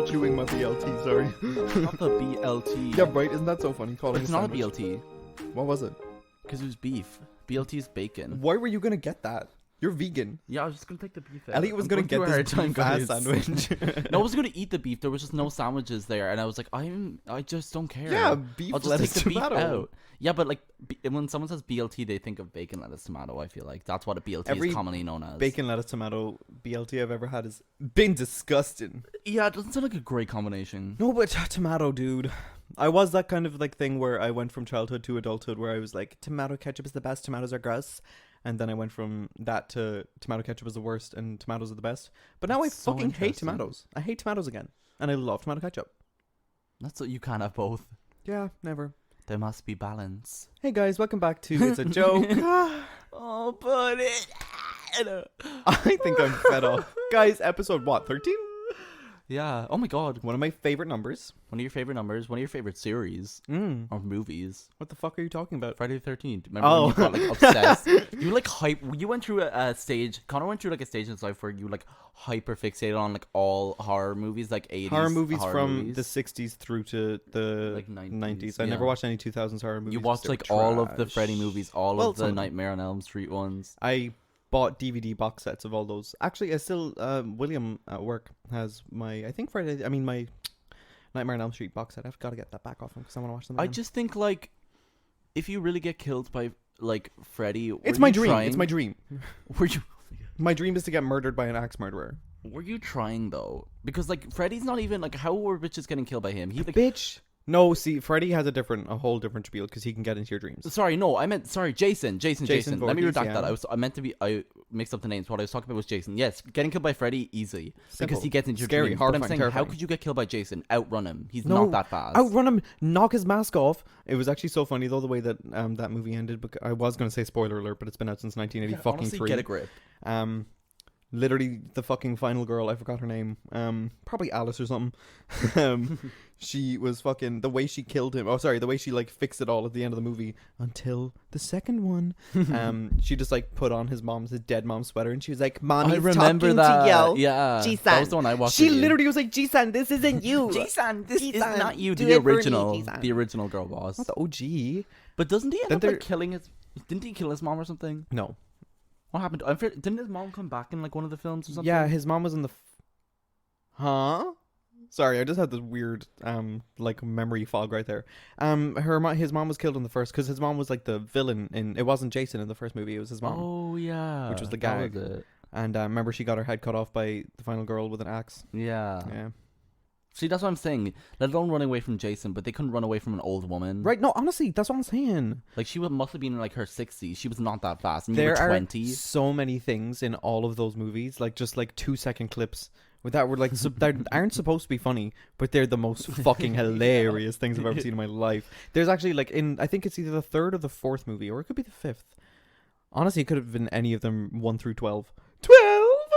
chewing my BLT, sorry. Not the BLT. Yeah, right, isn't that so funny calling It's a not a sandwich? BLT. What was it? Because it was beef. BLT is bacon. Why were you gonna get that? You're vegan. Yeah, I was just gonna take the beef out. Elliot was I'm gonna going get through a this hard time, beef ass guys. sandwich. No, I was gonna eat the beef. There was just no sandwiches there, and I was like, I just don't care. Yeah, beef, I'll just lettuce, take the beef tomato. out. Yeah, but like when someone says BLT, they think of bacon, lettuce, tomato. I feel like that's what a BLT is commonly known as. Bacon, lettuce, tomato BLT I've ever had has been disgusting. Yeah, it doesn't sound like a great combination. No, but tomato, dude. I was that kind of like thing where I went from childhood to adulthood where I was like, tomato ketchup is the best, tomatoes are gross. And then I went from that to tomato ketchup is the worst and tomatoes are the best. But now That's I so fucking hate interesting. tomatoes. I hate tomatoes again. And I love tomato ketchup. That's what you can't have both. Yeah, never. There must be balance. Hey guys, welcome back to It's a Joke. Oh, but it. I think I'm fed up. Guys, episode what, 13? Yeah. Oh my God. One of my favorite numbers. One of your favorite numbers. One of your favorite series or movies. What the fuck are you talking about? Friday the 13th. Remember when you got like obsessed? You like hype. You went through a stage. Connor went through like a stage in his life where you like hyper fixated on like all horror movies, like 80s Horror movies from movies. the 60s through to the Like 90s. I yeah. never watched any 2000s horror movies. You watched They were like all of the trash. Freddy movies, all Well, of the some of them. Nightmare on Elm Street ones. I bought DVD box sets of all those. Actually, I still William at work has my my Nightmare on Elm Street box set. I've got to get that back off him because I want to watch them I again. just think like if you really get killed by like Freddy, It's my dream. It's my dream. Were you My dream is to get murdered by an axe murderer. were you trying though? Because like Freddy's not even like how were bitches getting killed by him? He like Bitch. No, see, Freddy has a whole different spiel because he can get into your dreams. sorry, no, I meant sorry, Jason. Let me Voorhees, redact yeah. that. I meant to be. I mixed up the names. What I was talking about was Jason. Yes, getting killed by Freddy easily Simple. because he gets into your Scary, dreams. But I'm horrifying, saying, how terrifying. could you get killed by Jason? Outrun him. He's No, not that fast. Outrun him, knock his mask off. It was actually so funny though the way that that movie ended. Because I was going to say spoiler alert, but it's been out since 1980 fucking Honestly, 3. get a grip. Literally the fucking final girl, I forgot her name. Probably Alice or something. She was fucking the way she killed him. Oh, sorry, the way she like fixed it all at the end of the movie until the second one. She just like put on his dead mom's sweater, and she was like, "Mommy's I remember talking that. to you." Yeah, Jisan. that was the one I watched. She with you. literally was like, "Jisan, this isn't you. Jisan, this is Jisan, not you. do The it for me, original, Jisan." the original girl boss. Not the OG. But doesn't he end Then up like there- killing his? Didn't he kill his mom or something? No. What happened? Didn't his mom come back in like one of the films or something? Yeah, his mom was in the. Huh? Sorry, I just had this weird like memory fog right there. His mom was killed in the first because his mom was like the villain in. It wasn't Jason in the first movie. It was his mom. Oh yeah, Which was the that gag. was it. And remember, she got her head cut off by the final girl with an axe. Yeah. Yeah. See, that's what I'm saying. Let alone run away from Jason, but they couldn't run away from an old woman. Right? No, honestly, that's what I'm saying. Like must have been in like her 60s. She was not that fast. And you There were are 20. so many things in all of those movies, like just like 2-second clips that were like that aren't supposed to be funny, but they're the most fucking hilarious things I've ever seen in my life. There's actually like I think it's either the third or the fourth movie, or it could be the fifth. Honestly, it could have been any of them 1 through 12. 12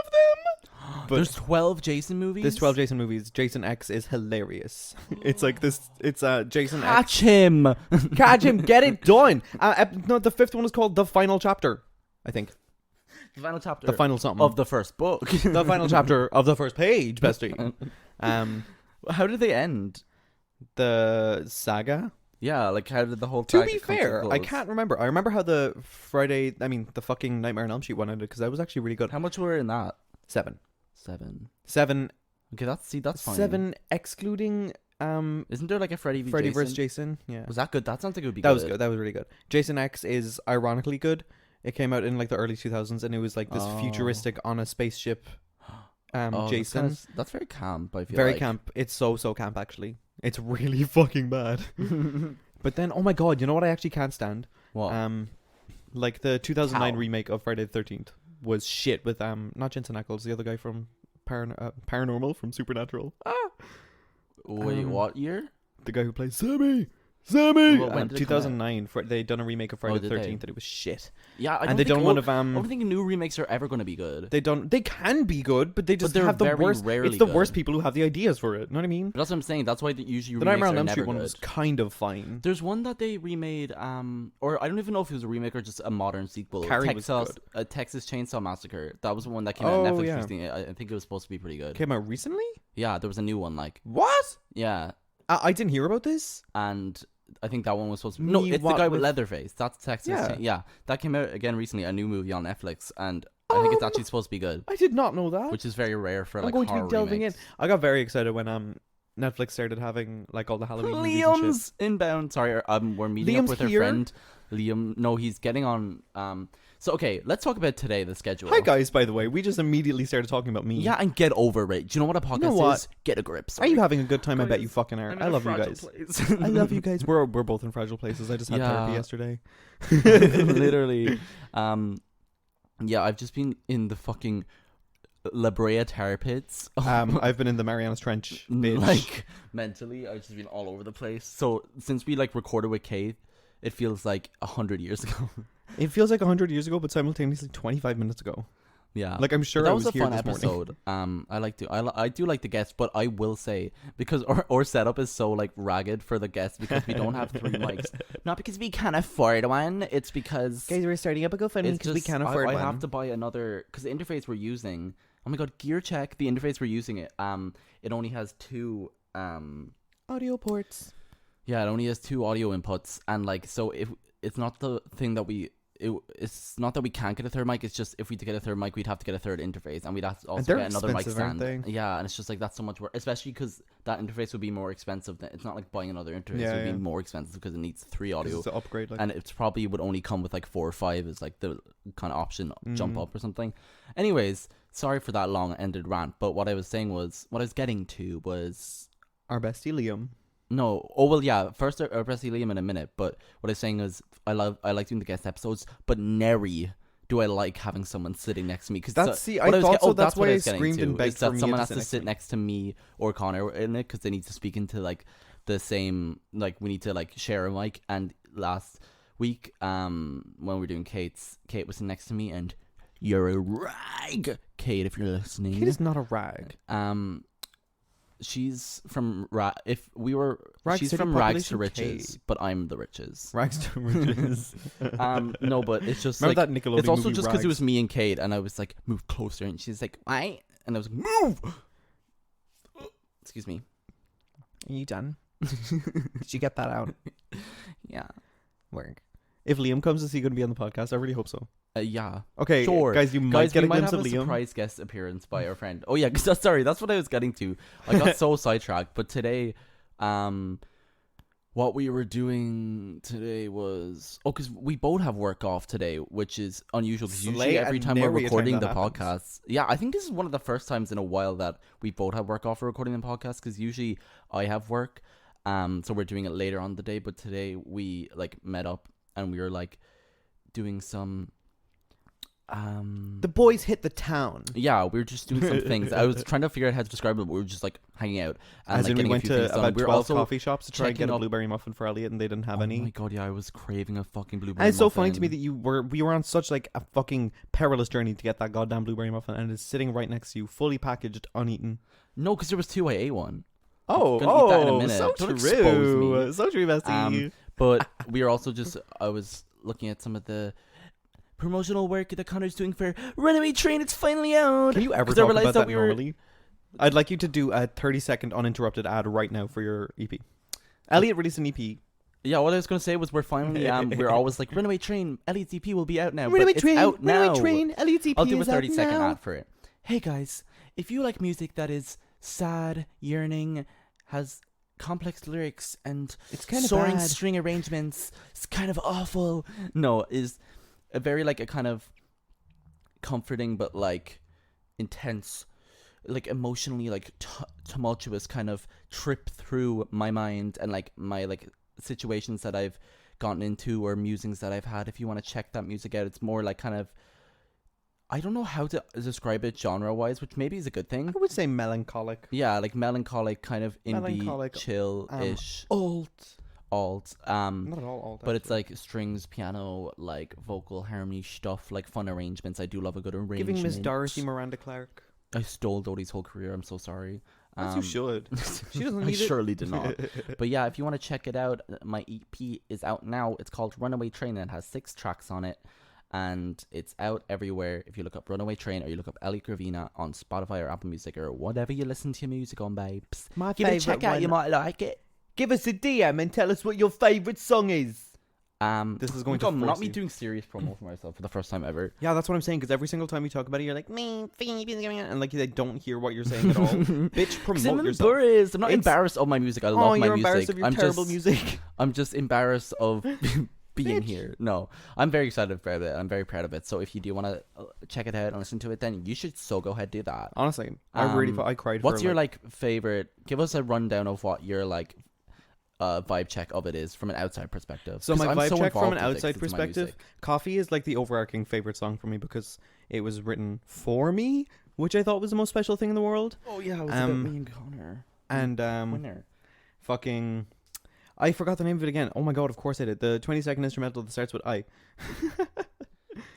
of them. But There's 12 Jason movies. there's 12 Jason movies. Jason X is hilarious. It's like this. It's Jason X. Catch him. Catch him. Get it done. No, the fifth one is called The Final Chapter, I think. The final chapter. The final something. of the first book. The final chapter of the first page, bestie. How did they end? The saga. Yeah, like how did the whole To saga be come to fair, I close? can't remember. I remember how the fucking Nightmare on Elm Street one ended because that was actually really good. How much were in that? 7. 7. Okay, that's fine. 7 excluding Isn't there like a Freddy v. Freddy Jason? vs Jason. Yeah, Was that good? That sounds like it would be that good. was good. That was really good. Jason X is ironically good. It came out in like the early 2000s, and it was like this futuristic on a spaceship. Oh, Jason, that's very camp. I feel very like. camp. It's so camp actually. It's really fucking bad. But then, oh my god, you know what I actually can't stand? What? Like the 2009 Cow. remake of Friday the 13th was shit with not Jensen Ackles, the other guy from Paranormal from Supernatural. Wait, what year? The guy who plays Sammy. Sammy. Well, when did it come out? 2009. They done a remake of Friday the did they? 13th, and it was shit. Yeah, And they done one of I don't think new remakes are ever going to be good. They can be good, but they just they're have the very worst. rarely It's the good. worst people who have the ideas for it. You know what I mean? But that's what I'm saying. That's why usually The remakes Nightmare on are Elm never Street one good. was kind of fine. There's one that they remade, or I don't even know if it was a remake or just a modern sequel. Carrie was Texas Chainsaw Massacre. That was the one that came out on Netflix yeah. recently. I think it was supposed to be pretty good. Came out recently? Yeah, there was a new one. Like, What? yeah, I didn't hear about this. and I think that one was supposed to. No, it's the guy with Leatherface. That's Texas. Yeah. Yeah, that came out again recently. A new movie on Netflix, and I think it's actually supposed to be good, I did not know that. which is very rare for I'm like going to horror be delving remakes. in. I got very excited when Netflix started having like all the Halloween movies and shit. Liam's inbound. Sorry, we're meeting Liam's up with our here? friend Liam. No, he's getting on. So okay, let's talk about today. The schedule. Hi guys, by the way, we just immediately started talking about me. Yeah, and get over it. Do you know what a podcast what? is? Get a grip. Are Sorry. you having a good time? I bet Guys, you fucking are. I'm in I a love you fragile guys. place. I love you guys. We're both in fragile places. I just had Yeah. therapy yesterday. Literally. Yeah, I've just been in the fucking La Brea tar pits. I've been in the Marianas Trench, bitch. Like mentally, I've just been all over the place. So since we like recorded with Kate, it feels like 100 years ago. It feels like 100 years ago, but simultaneously 25 minutes ago. Yeah, Like I'm sure But that I was was a here fun this morning. episode. I do like the guests, but I will say because our setup is so like ragged for the guests because we don't have 3 mics. Not because we can't afford one. It's because Guys, we're starting up a GoFundMe it's because we just- can't afford I one. have to buy another because the interface we're using. Oh my god, gear check. The interface we're using it only has 2 audio ports. yeah, it only has 2 audio inputs, and like so if it's not the thing that it's not that we can't get a third mic. It's just if we to get a third mic, we'd have to get a third interface, and we'd have to also they're get another mic expensive, aren't stand. they? Yeah, and it's just like that's so much work, especially because that interface would be more expensive. It's not like buying another interface; Yeah, it would yeah. be more expensive because it needs 3 audio, It's an upgrade. Like, and it probably would only come with like 4 or 5 as like the kind of option jump Mm. up or something. Anyways, sorry for that long-ended rant, but what I was getting to was. our bestie Liam. No. Oh well, yeah. First, I'll press Liam in a minute. But what I'm saying is, I like doing the guest episodes, but nary do I like having someone sitting next to me. Because That's I thought so. That's why I screamed and begged for that Mia someone to has sit to next sit to me. next to me or Connor in it because they need to speak into like the same. Like we need to like share a mic. And last week, when we were doing Kate was sitting next to me, and you're a rag, Kate, if you're listening. Kate is not a rag. She's from Rag she's City from rags to population riches, K. but I'm the riches. Rags to riches. No, but it's just Remember like that Nickelodeon it's also movie, just because it Rags? was me and Kate, and I was like, move closer, and she's like, why? And I was like, move. Excuse me. Are you done? Did you get that out? Yeah. Work. If Liam comes, is he going to be on the podcast? I really hope so. Yeah. Okay, Sure. guys, you might Guys, get we a might glimpse have of a Liam. surprise guest appearance by our friend. Oh yeah, sorry, that's what I was getting to. I got so sidetracked. But today, what we were doing today was because we both have work off today, which is unusual because usually Slay, every and time we're nary a time recording that the happens. podcast. Yeah, I think this is one of the first times in a while that we both have work off for recording the podcast because usually I have work, so we're doing it later on the day. But today we like met up and we were like doing some. The boys hit the town. Yeah, we were just doing some things. I was trying to figure out how to describe it, but we were just like hanging out. And, As like, in, we getting a went few to things done. about We were 12 also coffee shops to try and get checking a up- blueberry muffin for Elliot, and they didn't have any. Oh my god, yeah, I was craving a fucking blueberry And it's so muffin. funny to me that we were on such like a fucking perilous journey to get that goddamn blueberry muffin, and it's sitting right next to you, fully packaged, uneaten. No, because there was 2, I ate one. Oh, gonna eat that in a minute. so Don't true, expose me. so true, bestie. But we are also just, I was looking at some of the promotional work that Connor's doing for Runaway Train. It's finally out. Can you ever 'Cause I talk realized about that we were- normally? I'd like you to do a 30-second uninterrupted ad right now for your EP. Elliot released an EP. Yeah, what I was going to say was we're finally, we're always like, Runaway Train, Elliot's EP will be out now. Runaway but Train, it's out now. Runaway Train, Elliot's EP I'll do a is out 30-second now. ad for it. Hey guys, if you like music that is sad, yearning, has complex lyrics, and It's kind of soaring bad. string arrangements, it's kind of awful. No, is a very like a kind of comforting but like intense, like emotionally like tumultuous kind of trip through my mind and like my like situations that I've gotten into or musings that I've had. If you want to check that music out, it's more like kind of, I don't know how to describe it genre wise, which maybe is a good thing. I would say melancholic. Yeah, like melancholic, kind of indie, Melancholic, chill ish. Alt. alt. Not at all alt. But it's actually. like strings, piano, like vocal harmony stuff, like fun arrangements. I do love a good arrangement. Giving Miss Dorothy Miranda Clark. I stole Dodie's whole career. I'm so sorry. As you should. She doesn't I need it. surely did not. But yeah, if you want to check it out, my EP is out now. It's called Runaway Train and it has 6 tracks on it. And it's out everywhere. If you look up Runaway Train or you look up Ellie Gravina on Spotify or Apple Music or whatever you listen to your music on, babes. My Give it a favourite check out. one. You might like it. Give us a DM and tell us what your favourite song is. This is going to not force me you. doing serious promo for myself for the first time ever. Yeah, that's what I'm saying. Because every single time you talk about it, you're like, and like they don't hear what you're saying at all. Bitch, promote I'm yourself. embarrassed. I'm not embarrassed of my music. I love my you're music. embarrassed of your terrible music. I'm just embarrassed of being Bitch. here. No, I'm very excited about it. I'm very proud of it. So if you do want to check it out and listen to it, then you should so go ahead do that. Honestly, I cried. What's for, your like favorite? Give us a rundown of what your like vibe check of it is from an outside perspective. So my I'm vibe so check from involved an with it 'cause outside it's my perspective, music. Coffee is like the overarching favorite song for me because it was written for me, which I thought was the most special thing in the world. Oh yeah, it was about me and Connor. And Winner. fucking, I forgot the name of it again. Oh my god, of course I did. The 20-second instrumental that starts with I.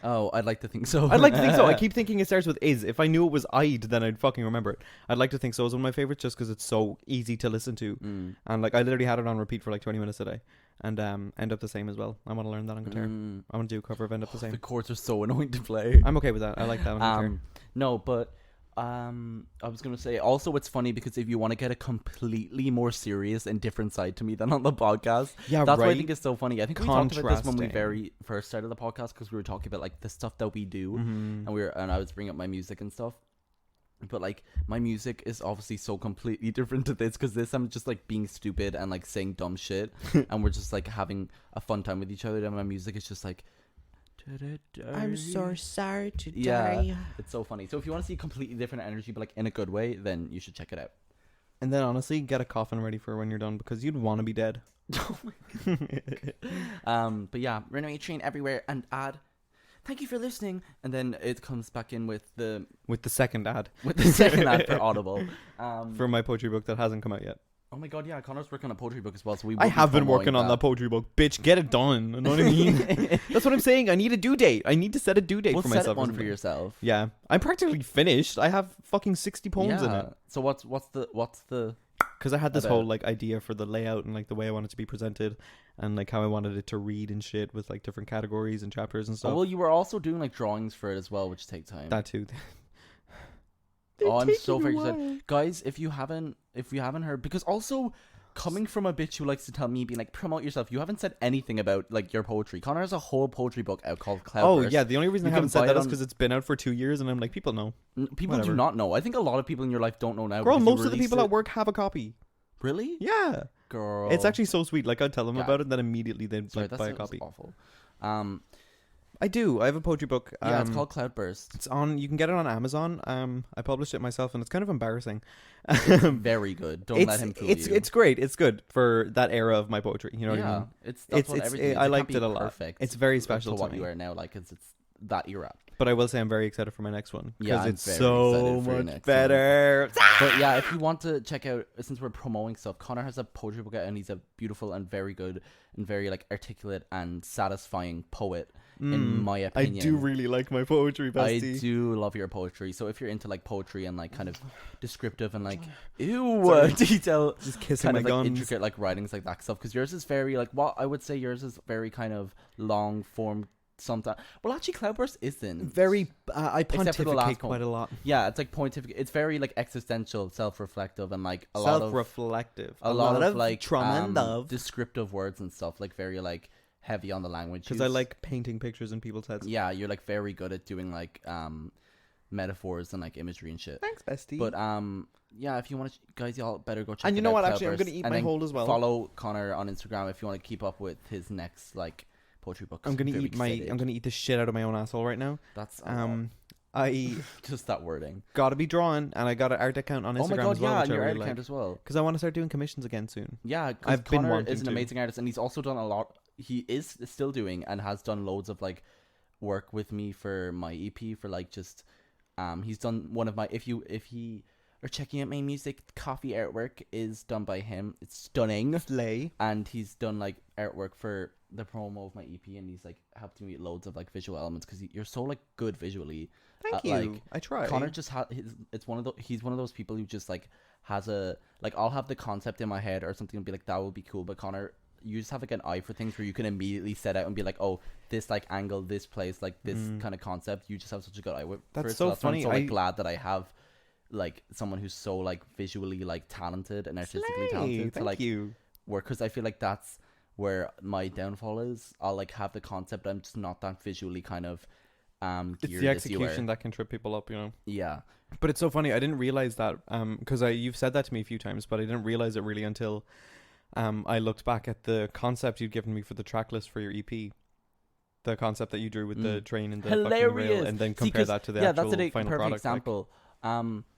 Oh, I'd like to think so. I'd like to think so. I keep thinking it starts with is. If I knew it was I'd, then I'd fucking remember it. I'd like to think so. It's one of my favorites just because it's so easy to listen to. And like I literally had it on repeat for like 20 minutes a day. And End Up the Same as well. I want to learn that on guitar. I want to do a cover of End Up the Same. The chords are so annoying to play. I'm okay with that. I like that on guitar. No, but I was gonna say also it's funny because if you want to get a completely more serious and different side to me than on the podcast, Yeah, that's right. what I think is so funny. I think we talked about this when we Contrasting. very first started the podcast because we were talking about like the stuff that we do, and I was bringing up my music and stuff. But like my music is obviously so completely different to this because this I'm just like being stupid and like saying dumb shit, and we're just like having a fun time with each other. And my music is just like. I'm so sorry to Yeah, it's so funny. So if you want to see completely different energy, but like in a good way, then you should check it out. And then honestly, get a coffin ready for when you're done because you'd want to be dead. Oh my god. But yeah, Runaway Train everywhere and add. Thank you for listening, and then it comes back in with the second ad second ad for Audible. for my poetry book that hasn't come out yet. Oh my god, yeah, Connor's working on a poetry book as well, so I have been working on that poetry book, bitch. Get it done. You know what I mean? That's what I'm saying. I need a due date. I need to set a due date for myself. Set or one for something. yourself. Yeah, I'm practically finished. I have fucking 60 poems in it. So what's the Because I had this about whole like idea for the layout and like the way I wanted to be presented, and like how I wanted it to read and shit with like different categories and chapters and stuff. well, you were also doing like drawings for it as well, which take time. That too. Oh, I'm so very excited, guys. If you haven't heard, because also coming from a bitch who likes to tell me, being like, promote yourself. You haven't said anything about like your poetry. Connor has a whole poetry book out called Cloudburst. Oh yeah, the only reason You I haven't can said buy that it is on- because it's been out for 2 years, and I'm like, people know. People Whatever. do not know. I think a lot of people in your life don't know now. Girl, because you most of the released people it. at work have a copy. Really? Yeah, Girl, it's actually so sweet. Like I'd tell them Yeah. about it, and then immediately they'd Sorry, like, that buy a sounds copy. awful. I do. I have a poetry book. Yeah, it's called Cloudburst. It's on. You can get it on Amazon. I published it myself, and it's kind of embarrassing. Very good. Don't let him fool you. It's great. It's good for that era of my poetry. You know what I yeah, mean? that's what everything is. I It liked can't it be a lot. perfect It's very special to to what me. you are now. Like it's that era. But I will say I'm very excited for my next one because Yeah, I'm it's very so excited for your much next one. better. But yeah, if you want to check out, since we're promoting stuff, Connor has a poetry book out, and he's a beautiful and very good and very like articulate and satisfying poet. In my I opinion, do really like my poetry, I bestie. do love your poetry. So if you're into like poetry and like kind of descriptive and like Sorry. detail, Just kissing kind my of like guns. intricate like writings like that stuff, because yours is very like what I would say yours is very kind of long form. Sometimes, well, actually, Cloudburst isn't Very. I Except for the last pontificate quite a lot. Yeah, it's like pontificate. It's very like existential, self-reflective, and like a lot of Self-reflective. a lot of like trauma and love. descriptive words and stuff. Like very like heavy on the language. Because I like painting pictures in people's heads. Yeah, you're like very good at doing like metaphors and like imagery and shit. Thanks, bestie. But yeah, if you want to, guys, y'all better go check. And you it know out, what? Actually, I'm Cloudburst, gonna eat and my then hold as well. Follow Connor on Instagram if you want to keep up with his next like poetry book. I'm gonna Very eat my. excited. I'm gonna eat the shit out of my own asshole right now. That's a lot. I Just that wording. gotta be drawing, and I got an art account on Instagram Oh my god, as well, yeah, which and I your really art account like. as well. Because I want to start doing commissions again soon. Yeah, because I've been Connor wanting is an to. amazing artist, and he's also done a lot. He is still doing and has done loads of like work with me for my EP for like just he's done one of my if he or checking out my music, coffee artwork is done by him. It's stunning. Slay. And he's done like artwork for the promo of my EP, and he's like helped me with loads of like visual elements because you're so like good visually. Thank you. Like, I try. Connor just has he's one of those people who just like has a like I'll have the concept in my head or something and be like that would be cool, but Connor, you just have like an eye for things where you can immediately set out and be like, oh, this like angle, this place, like this kind of concept. You just have such a good eye for That's it. so That's why funny. I'm so like glad that I have like someone who's so like visually like talented and artistically talented to like work, because I feel like that's where my downfall is. I'll like have the concept, I'm just not that visually kind of it's the execution that can trip people up, Yeah. But it's so funny, I didn't realize that because you've said that to me a few times, but I didn't realize it really until I looked back at the concept you'd given me for the track list for your EP. The concept that you drew with the train and the fucking rail, and then compare that to the actual final perfect product. example.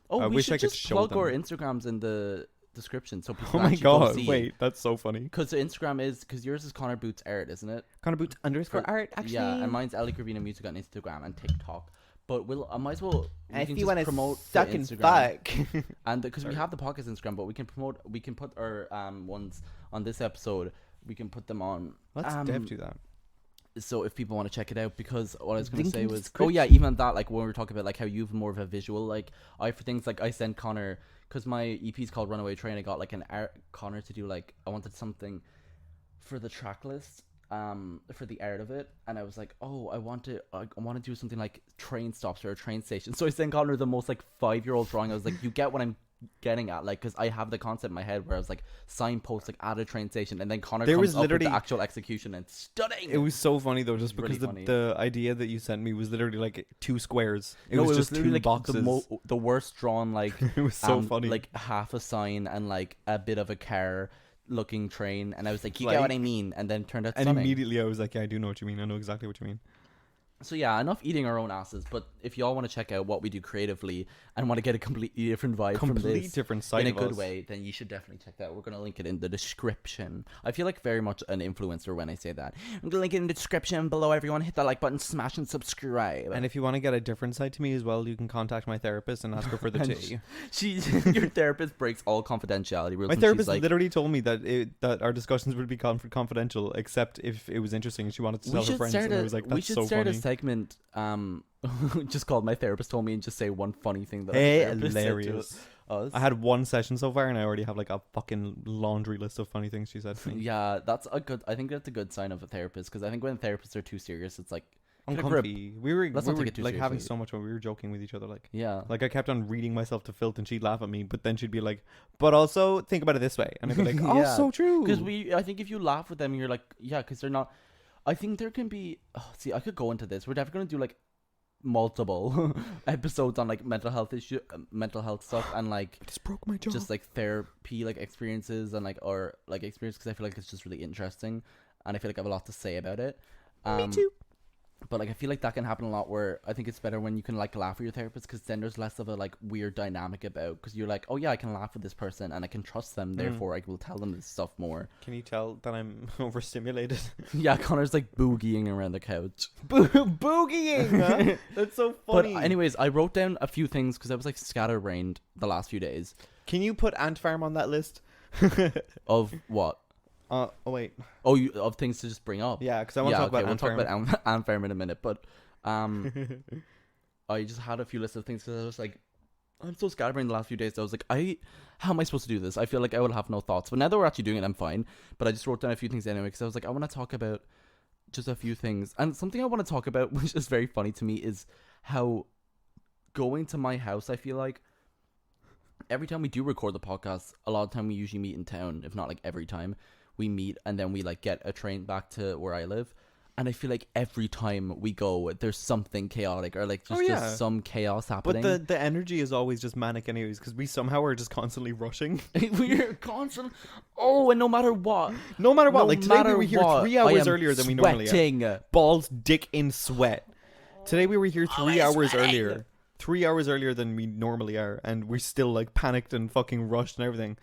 I we wish should I could just show plug them. our Instagrams in the description so people Oh can my actually go god! see. Wait, that's so funny. Because the Instagram is yours is Connor Boots Art, isn't it? Connor Boots _ art, actually. Yeah, and mine's Ellie Gravina Music on Instagram and TikTok. But I might as well. If can you just want to promote suck the and Instagram. fuck, And because we have the podcast Instagram, but we can put our ones on this episode. We can put them on. let's dev do that. So if people want to check it out, because what I was going to Link say in was, description. oh yeah, even that, like when we were talking about like how you have more of a visual like eye for things, like I sent Connor, because my EP is called Runaway Train, I got like Connor to do like, I wanted something for the track list, for the art of it, and I was like, oh, I want to do something like train stops or a train station. So I sent Connor the most like 5-year-old drawing. I was like, you get what I'm getting at, like, because I have the concept in my head where I was like signpost like at a train station, and then Connor comes up with the actual execution, and stunning. It was so funny though, just because really the idea that you sent me was literally like 2 squares. It was just literally, 2 like, boxes. The worst drawn, like It was so funny. like half a sign and like a bit of a car looking train, and I was like, you get what I mean, and then turned out and stunning. immediately I was like, yeah, I do know what you mean. I know exactly what you mean. So yeah, enough eating our own asses, but if y'all want to check out what we do creatively and want to get a completely different vibe from this different side in a of good us. way, then you should definitely check that out. We're going to link it in the description. I feel like very much an influencer when I say that. I'm going to link it in the description below. Everyone hit that like button, smash and subscribe. And if you want to get a different side to me as well, you can contact my therapist and ask her for the tea. Your therapist breaks all confidentiality rules. My and therapist she's like, literally told me that our discussions would be confidential, except if it was interesting and she wanted to tell her friends. And I was like, that's we should so start funny. a segment just called My Therapist Told Me, and just say one funny thing that our therapist said to Hilarious. us. I had 1 session so far, and I already have like a fucking laundry list of funny things she said to me. Yeah, I think that's a good sign of a therapist, because I think when therapists are too serious, it's like Uncomfy. We were Let's not take it too like having seriously. so much fun. We were joking with each other, like yeah. I kept on reading myself to filth, and she'd laugh at me, but then she'd be like, "But also think about it this way," and I'd be like, "Oh, Yeah. so true." Because I think if you laugh with them, you're like, yeah, because they're not. I think there can be. Oh, see, I could go into this. We're definitely gonna do like multiple episodes on like mental health stuff, and like I just broke my jaw. just like therapy like experiences and like or like experience, because I feel like it's just really interesting, and I feel like I have a lot to say about it. Me too. But like I feel like that can happen a lot, where I think it's better when you can like laugh with your therapist, because then there's less of a like weird dynamic about, because you're like, oh yeah, I can laugh with this person and I can trust them, therefore I will tell them this stuff more. Can you tell that I'm overstimulated? Yeah, Connor's like boogieing around the couch. Boogieing, huh? That's so funny. But anyways, I wrote down a few things because I was like scatterbrained the last few days. Can you put Ant Farm on that list? Of what? Oh wait. Oh, of things to just bring up. Yeah, because I want to talk about we'll Ant talk Farm. about Ant Farm in a minute, but I just had a few lists of things because I was like, I'm so scatterbrained the last few days. So I was like, how am I supposed to do this? I feel like I will have no thoughts. But now that we're actually doing it, I'm fine. But I just wrote down a few things anyway, because I was like, I want to talk about just a few things. And something I want to talk about, which is very funny to me, is how going to my house, I feel like every time we do record the podcast, a lot of the time we usually meet in town, if not like every time we meet, and then we like get a train back to where I live. And I feel like every time we go, there's something chaotic, or like there's just some chaos happening. But the energy is always just manic anyways, because we somehow are just constantly rushing. We're constant. Oh, and no matter what. Like today we were here 3 hours earlier than we normally are. Balls dick in sweat. Today we were here 3 hours earlier. 3 hours earlier than we normally are, and we're still like panicked and fucking rushed and everything.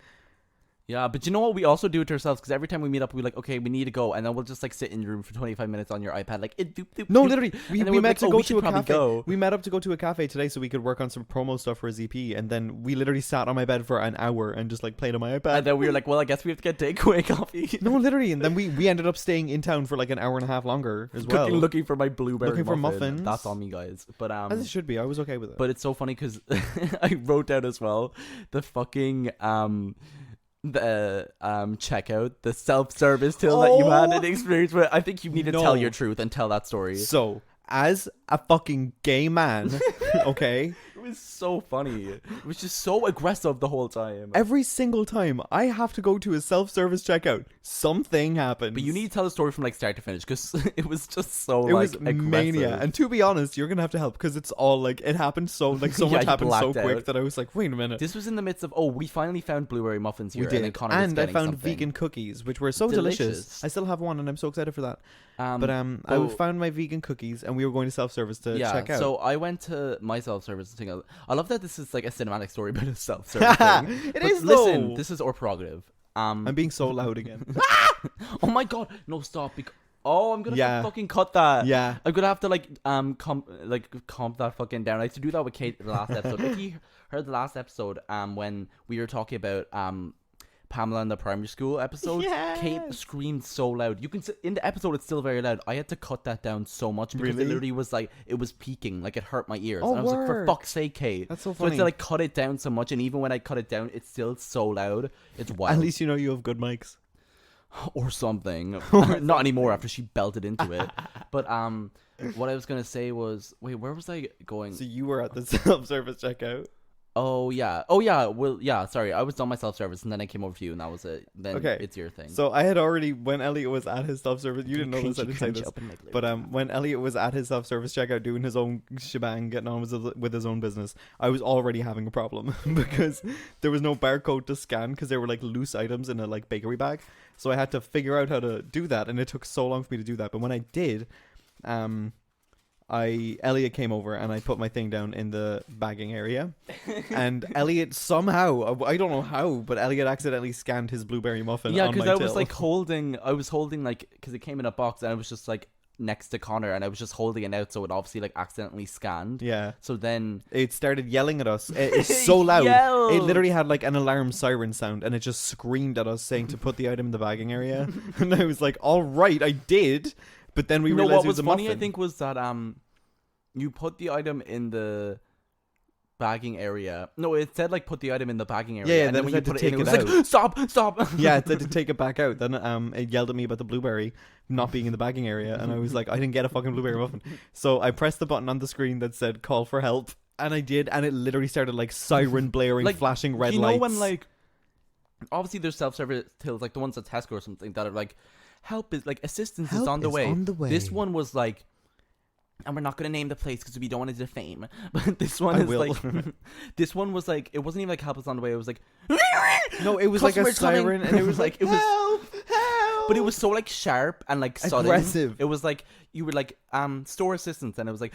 Yeah, but you know what? We also do it to ourselves because every time we meet up, we're like, okay, we need to go, and then we'll just like sit in your room for 25 minutes on your iPad, like doop, doop, No, doop. literally, we And then we we're met like, to oh, go we to should a probably cafe. go. We met up to go to a cafe today so we could work on some promo stuff for his EP, and then we literally sat on my bed for an hour and just like played on my iPad. And then we were like, well, I guess we have to get takeaway coffee. No, literally, and then we ended up staying in town for like an hour and a half longer as well. Looking for my blueberry Looking for muffin. muffins. That's on me, guys. But As it should be. I was okay with it. but it's so funny because I wrote down as well the fucking the checkout, the self-service till that you had an experience with. I think you need to tell your truth and tell that story. So, as a fucking gay man, okay, It was so funny. It was just so aggressive the whole time. every single time I have to go to a self-service checkout, something happens. But you need to tell the story from like start to finish because it was just so it like was aggressive. mania, and to be honest, you're gonna have to help because it's all like it happened so like so Yeah, much you happened so blacked quick out. that I was like, wait a minute. This was in the midst of we finally found blueberry muffins here, We did, and then Connor was and I getting found something. vegan cookies, which were so delicious. Delicious. I still have one, and I'm so excited for that. But I oh, found my vegan cookies, and we were going to self-service to check out. So I went to my self-service thing. I love that this is like a cinematic story about a self-service thing. It But is listen, though. this is our prerogative. I'm being so loud again. Oh my god, no stop! I'm gonna Yeah. fucking cut that. Yeah. I'm gonna have to comp that fucking down. I used to do that with Kate the last episode. If you heard the last episode, when we were talking about Pamela in the primary school episode, Kate Yes. screamed so loud. You can in the episode it's still very loud. I had to cut that down so much because Really? it literally was like it was peaking, like it hurt my ears. Oh, and I was like, for word. fuck's sake, Kate. That's so So I had funny. to like cut it down so much, and even when I cut it down, it's still so loud. It's wild. At least you know you have good mics. Or something. Not anymore after she belted into it. But what I was gonna say was, wait, where was I going? So you were at the self-service checkout. Oh yeah. Well, yeah. Sorry, I was on my self-service, and then I came over to you, and that was it. Then Okay. it's your thing. So I had already, when Elliot was at his self-service, you didn't know this, I didn't say this. But when Elliot was at his self-service checkout doing his own shebang, getting on with his own business, I was already having a problem because there was no barcode to scan because they were like loose items in a like bakery bag. So I had to figure out how to do that, and it took so long for me to do that. But when I did, Elliot came over and I put my thing down in the bagging area, and Elliot somehow, I don't know how, but Elliot accidentally scanned his blueberry muffin. Yeah, because because I was holding like, because it came in a box, and I was just like next to Connor, and I was just holding it out, so it obviously like accidentally scanned. Yeah. So then It started yelling at us. It's so loud. Yelled. It literally had like an alarm siren sound, and it just screamed at us saying to put the item in the bagging area. And I was like, "All right, I did." But then we no, realized what it was was a funny, muffin. I think, was that you put the item in the bagging area. No, it said like put the item in the bagging area. Yeah, and then then when it you had to put it in, it take was it like stop. Yeah, it said to take it back out. Then it yelled at me about the blueberry not being in the bagging area, and I was like, I didn't get a fucking blueberry muffin. So I pressed the button on the screen that said call for help, and I did, and it literally started like siren blaring, Like, flashing red you lights. know when like obviously there's self-service tills like the ones at Tesco or something that are like help is like assistance is on the way. This one was like, and we're not going to name the place because we don't want to defame. But this one is like, this one was like, it wasn't even like help is on the way. It was like, no, it was like a Customers coming. siren, and it was like It was- help. but it was so like sharp and like sudden. Aggressive. It was like you were like store assistance, and it was like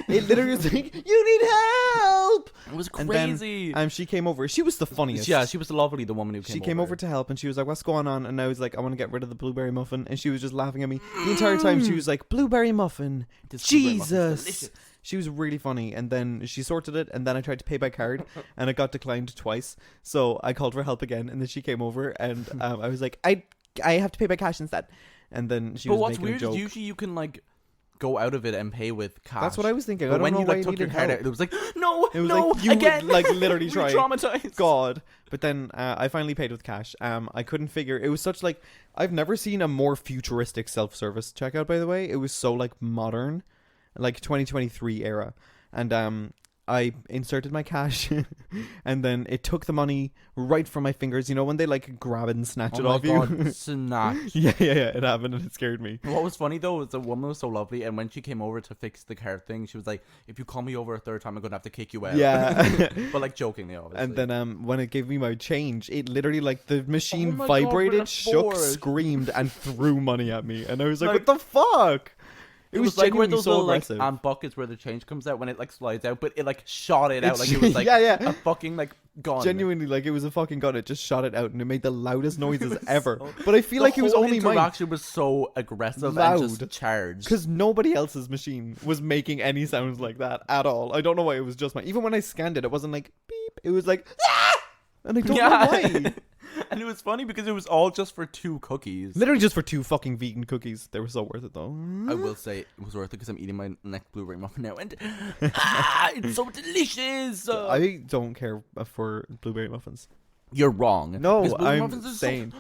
It literally was like, you need help. it was And then, crazy. she came over. She was the funniest. Yeah, she was lovely, the woman who came She came over to help, and she was like, "What's going on?" And I was like, "I want to get rid of the blueberry muffin." And she was just laughing at me the entire time. She was like, "Blueberry muffin, This blueberry muffin's Jesus!" delicious. She was really funny. And then she sorted it, and then I tried to pay by card, and it got declined twice. So I called for help again, and then she came over, and I was like, "I have to pay by cash instead." And then she But was what's making weird a is joke. usually you can like go out of it and pay with cash. That's what I was thinking. I But don't when know you why like I took your needed card help. out, it was like no, It was no, like, you again, would, like, literally try. traumatized. God. But then I finally paid with cash. I couldn't figure. It was such like, I've never seen a more futuristic self-service checkout, by the way. It was so like modern, like 2023 era. And I inserted my cash, and then it took the money right from my fingers. You know when they like grab it and snatch it Oh my off god, you? snatch. Yeah, it happened, and it scared me. What was funny though is the woman was so lovely, and when she came over to fix the card thing, she was like, "If you call me over a third time, I'm gonna have to kick you out." Yeah. but like jokingly, obviously. And then when it gave me my change, it literally like the machine Oh my God, vibrated, what a shook, force. screamed, and threw money at me, and I was like, Like- "What the fuck?" It was like where genuinely those so little like aggressive. buckets where the change comes out when it like slides out, but it like shot it out like it was like yeah. a fucking like gun. Genuinely, like it was a fucking gun. It just shot it out, and it made the loudest noises was ever. so- But I feel like it was whole only mine interaction was so aggressive Loud. and just charged. because nobody else's machine was making any sounds like that at all. I don't know why it was just mine. Even when I scanned it, it wasn't like beep. It was like ah! And I don't know why. And it was funny because it was all just for 2 cookies. Literally just for 2 fucking vegan cookies. They were so worth it though. I will say it was worth it because I'm eating my next blueberry muffin now, and it's so delicious. I don't care for blueberry muffins. You're wrong. No, Because blueberry I'm muffins are sane.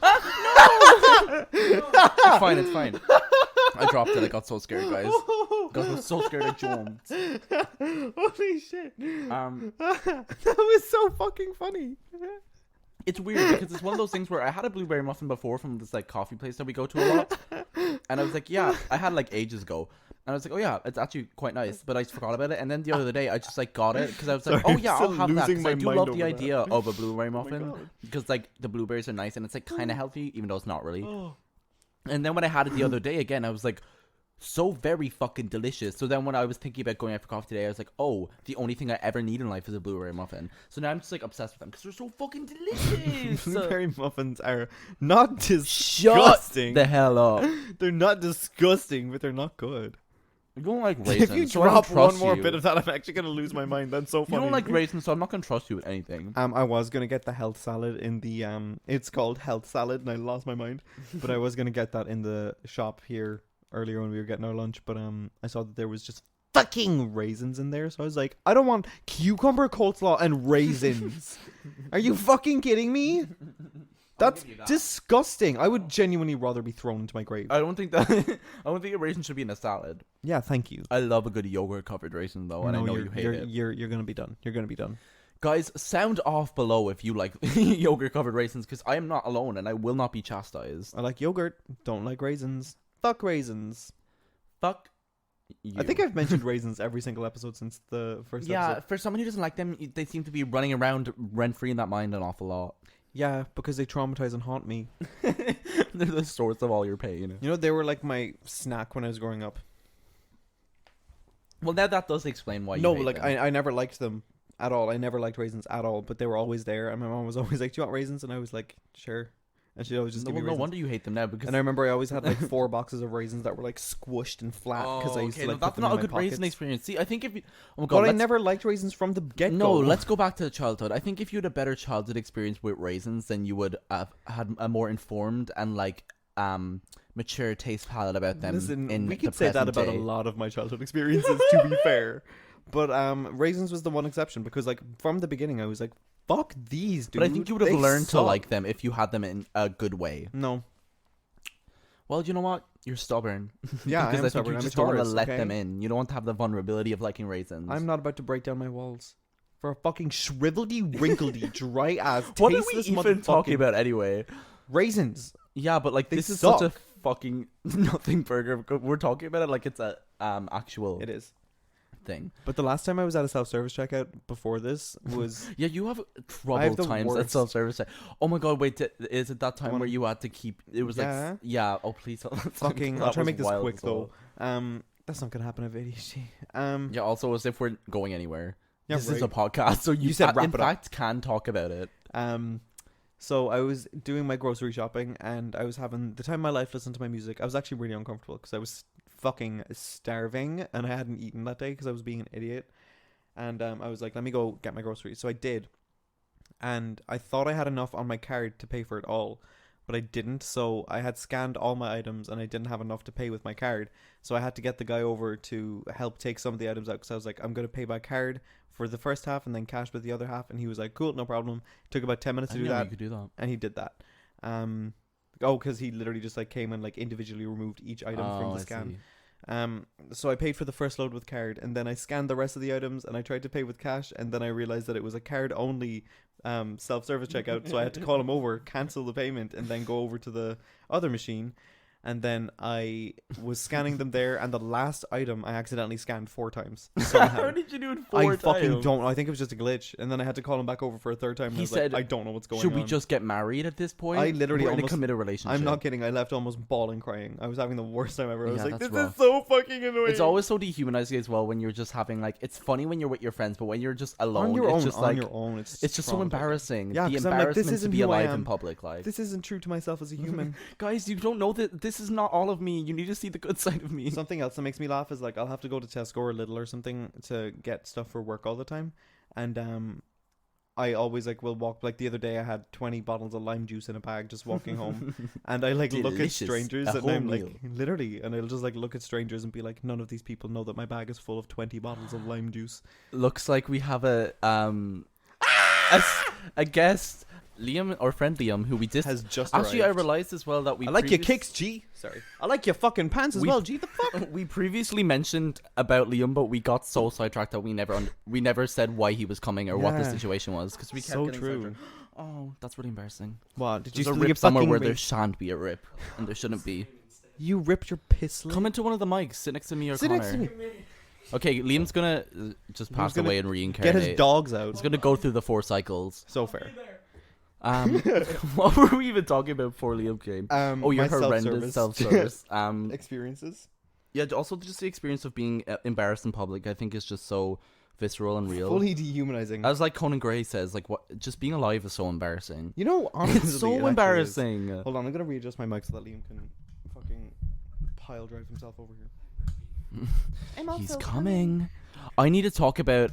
It's fine. It's fine. I dropped it. I got so scared, guys. Got so scared I jumped. Holy shit. That was so fucking funny. It's weird because it's one of those things where I had a blueberry muffin before from this like coffee place that we go to a lot, and I was like, yeah, I had like ages ago, and I was like, oh yeah, it's actually quite nice, but I just forgot about it, and then the other day I just like got it because I was like, Sorry, oh yeah, I'm I'll still have that losing because my I do mind love the over that. idea of a blueberry my muffin God. because like the blueberries are nice and it's like kind of healthy even though it's not really. And then when I had it the other day again, I was like, so very fucking delicious. So then when I was thinking about going out for coffee today, I was like, oh, the only thing I ever need in life is a blueberry muffin. So now I'm just like obsessed with them because they're so fucking delicious. Blueberry muffins are not Shut disgusting. the hell up. They're not disgusting, but they're not good. You don't like raisins. If you so I don't drop one trust more you. bit of that, I'm actually gonna lose my mind. That's so You funny. don't like raisins, so I'm not gonna trust you with anything. I was gonna get the health salad in the it's called health salad, and I lost my mind. But I was gonna get that in the shop here earlier when we were getting our lunch. But I saw that there was just fucking raisins in there, so I was like, I don't want cucumber coleslaw and raisins. Are you fucking kidding me? That's disgusting. I would genuinely rather be thrown into my grave. I don't think that. I don't think a raisin should be in a salad. Yeah, thank you. I love a good yogurt covered raisin though, and I know you hate it. You're gonna be done. You're gonna be done. Guys, sound off below if you like yogurt covered raisins, because I am not alone and I will not be chastised. I like yogurt. Don't like raisins. Fuck raisins. Fuck you. I think I've mentioned raisins every single episode since the first episode. for someone who doesn't like them, they seem to be running around rent free in that mind an awful lot. Yeah, because they traumatize and haunt me. They're the source of all your pain. You know, they were like my snack when I was growing up. Well, now that does explain why you No, hate like them. I never liked them at all. I never liked raisins at all, but they were always there. And my mom was always like, "Do you want raisins?" And I was like, "Sure." And she'd always just give me no raisins. wonder you hate them now because. And I remember I always had like 4 boxes of raisins that were like squished and flat because I used to like that's put them not in a my good raisin pockets. experience. See, I think if you, oh my god, But I never liked raisins from the get go. no, let's go back to childhood. I think if you had a better childhood experience with raisins, then you would have had a more informed and like mature taste palette about them. Listen, in we the could say that present about day. a lot of my childhood experiences, to be fair. But raisins was the one exception because like from the beginning I was like, fuck these, dude. But I think you would have They learned to suck. like them if you had them in a good way. No. Well, you know what? You're stubborn. Yeah, I because am I think stubborn. you I'm a just don't want to Taurus, let okay? them in. You don't want to have the vulnerability of liking raisins. I'm not about to break down my walls for a fucking shriveledy, wrinkledy, dry ass, What are we tasteless even talking motherfucking about anyway? raisins. Yeah, but like They this is suck. such a fucking nothing burger. We're talking about it like it's a actual It is. thing. But the last time I was at a self-service checkout before this was Yeah, you have I trouble have the times at worst. self-service. Oh my god, wait, is it that time One- where you had to keep? It was Yeah. like, yeah. Oh please, fucking. I'll that try to was make this wild quick as well. though. That's not gonna happen at ADHD. Yeah. Also, as if we're going anywhere. Yeah, This right. is a podcast, so you, said wrap in it up. fact can talk about it. So I was doing my grocery shopping and I was having the time of my life listening to my music. I was actually really uncomfortable because I was fucking starving and I hadn't eaten that day because I was being an idiot. And I was like, let me go get my groceries. So I did. And I thought I had enough on my card to pay for it all, but I didn't. So I had scanned all my items and I didn't have enough to pay with my card. So I had to get the guy over to help take some of the items out because I was like, I'm going to pay by card for the first half and then cash with the other half. And he was like, cool, no problem. Took about 10 minutes to do that. You could do that. And he did that. Because he literally just like came and like individually removed each item from the scan. So I paid for the first load with card, and then I scanned the rest of the items, and I tried to pay with cash, and then I realized that it was a card only self-service checkout. So I had to call him over, cancel the payment, and then go over to the other machine. and then I was scanning them there, and the last item I accidentally scanned 4 times. Somehow. How did you do it 4 times? I fucking don't know. I think it was just a glitch, and then I had to call him back over for a 3rd time. And He I was said, like, I don't know what's going on. Should we just get married at this point? I literally We're in a almost- committed relationship. I'm not kidding. I left almost bawling, crying. I was having the worst time ever. I was Yeah, like, this that's rough. is so fucking annoying. It's always so dehumanizing as well when you're just having like. It's funny when you're with your friends, but when you're just alone, on your it's own. just on like your own. It's just so traumatizing. embarrassing. Yeah, the 'cause I'm like, this embarrassment to isn't be who I alive am. in public, like This isn't true to myself as a human. guys, you don't know that this is not all of me. You need to see the good side of me. Something else that makes me laugh is like I'll have to go to Tesco or Lidl or something to get stuff for work all the time, and I always like will walk. Like the other day, I had 20 bottles of lime juice in a bag just walking home, and I like look at Delicious. strangers A and whole I'm meal. like literally, and I'll just like look at strangers and be like, none of these people know that my bag is full of 20 bottles of lime juice. Looks like we have a guest, Liam, our friend Liam, who we just Has just actually I arrived. realized as well that we I like your previous- kicks, G. Sorry, I like your fucking pants as We- well, G. The fuck. We previously mentioned about Liam, but we got so sidetracked that we never said why he was coming or what the Yeah. situation was because we kept So getting true. sidetracked. Oh, that's really embarrassing. What did There's you a steal your rip somewhere fucking where ring? there shan't be a rip, and there shouldn't be. You ripped your piss. Come into one of the mics. Sit next to me or Sit Connor. next to me. Okay, Liam's gonna just He's pass gonna away and reincarnate. Get his dogs out. He's gonna go through the 4 cycles. So fair. What were we even talking about before Liam came? Oh, your My horrendous self-service self-service. experiences. Yeah, also just the experience of being embarrassed in public, I think is just so visceral and real. Fully dehumanizing. As like Conan Gray says, like what, just being alive is so embarrassing. You know, honestly, It's it so actually embarrassing. is. Hold on, I'm gonna readjust my mic so that Liam can fucking pile drive himself over here. He's coming. I need to talk about